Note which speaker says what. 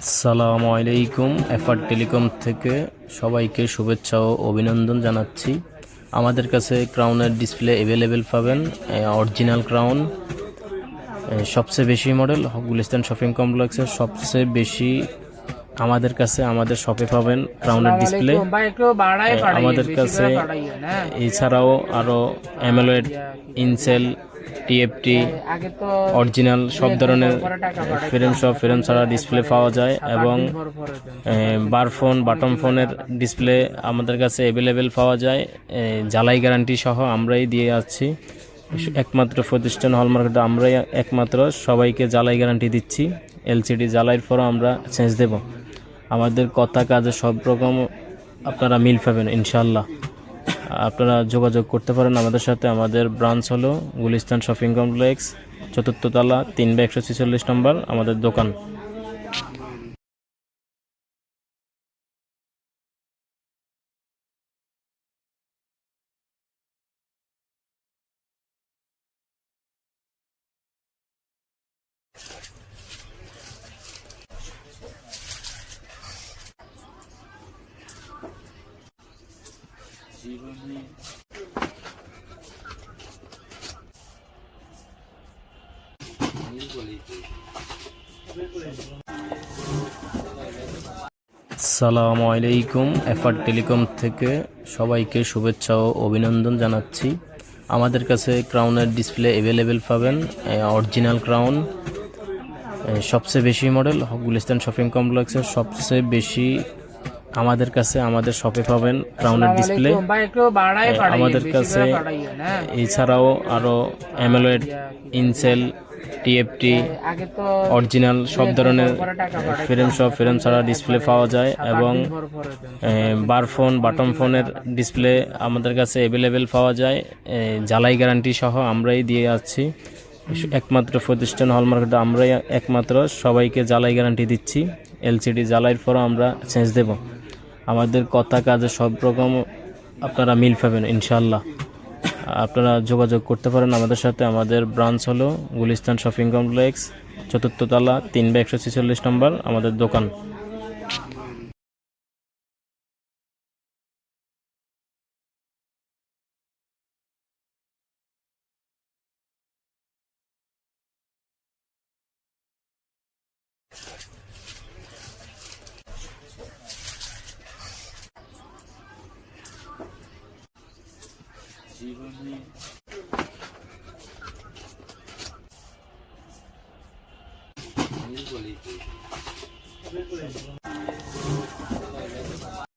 Speaker 1: আসসালামু আলাইকুম। FR telecom থেকে সবাইকে শুভেচ্ছা ও অভিনন্দন জানাচ্ছি। আমাদের কাছে ক্রাউনের ডিসপ্লে অ্যাভেলেবেল পাবেন, অরিজিনাল ক্রাউন। সবচেয়ে বেশি মডেল গুলিস্তান শপিং কমপ্লেক্সের সবচেয়ে বেশি আমাদের কাছে আমাদের শপে পাবেন ক্রাউনের ডিসপ্লে। আমাদের কাছে এছাড়াও আরও অ্যামোলেড, ইনসেল, টিএফটি, অরিজিনাল সব ধরনের ফ্রেম ছাড়া ডিসপ্লে পাওয়া যায় এবং বার ফোন, বাটন ফোনের ডিসপ্লে আমাদের কাছে অ্যাভেলেবেল পাওয়া যায়। জ্বালাই গ্যারান্টি সহ আমরাই দিয়ে যাচ্ছি। একমাত্র প্রতিষ্ঠান হলমার্কেটে আমরাই একমাত্র সবাইকে জ্বালাই গ্যারান্টি দিচ্ছি। এলসিডি জ্বালাইয়ের পরও আমরা চেঞ্জ দেব। আমাদের কথা কাজে সব রকম আপনারা মিল পাবেন ইনশাল্লাহ। আপনারা যোগাযোগ করতে পারেন আমাদের সাথে। আমাদের ব্রাঞ্চ হলো গুলিস্তান শপিং কমপ্লেক্স, ৪র্থ তলা, ৩/১৪৬ নম্বর আমাদের দোকান। আসসালামু আলাইকুম। এফআর টেলিকম থেকে সবাইকে শুভেচ্ছা ও অভিনন্দন জানাচ্ছি। আমাদের কাছে ক্রাউনের ডিসপ্লে অ্যাভেলেবেল পাবেন, অরিজিনাল ক্রাউন। সবচেয়ে বেশি মডেল গুলিস্তান শপিং কমপ্লেক্সের সবচেয়ে বেশি আমাদের কাছে আমাদের শপে পাবেন ক্রাউনের ডিসপ্লে। আমাদের কাছে এছাড়াও আরও অ্যামোলেড, ইনসেল, টিএফটি, অরিজিনাল সব ধরনের ফ্রেম ছাড়া ডিসপ্লে পাওয়া যায় এবং বার ফোন, বাটন ফোনের ডিসপ্লে আমাদের কাছে অ্যাভেলেবেল পাওয়া যায়। জ্বালাই গ্যারান্টি সহ আমরাই দিয়ে যাচ্ছি। একমাত্র প্রতিষ্ঠান হলমার্কেটে আমরাই একমাত্র সবাইকে জ্বালাই গ্যারান্টি দিচ্ছি। এলসিডি জ্বালাইয়ের পরও আমরা চেঞ্জ দেব। আমাদের কথা কাজে সব রকম আপনারা মিল পাবেন ইনশাল্লাহ। আপনারা যোগাযোগ করতে পারেন আমাদের সাথে। আমাদের ব্রাঞ্চ হলো গুলিস্তান শপিং কমপ্লেক্স, ৪র্থ তলা, ৩/১৪৬ নম্বর আমাদের দোকান।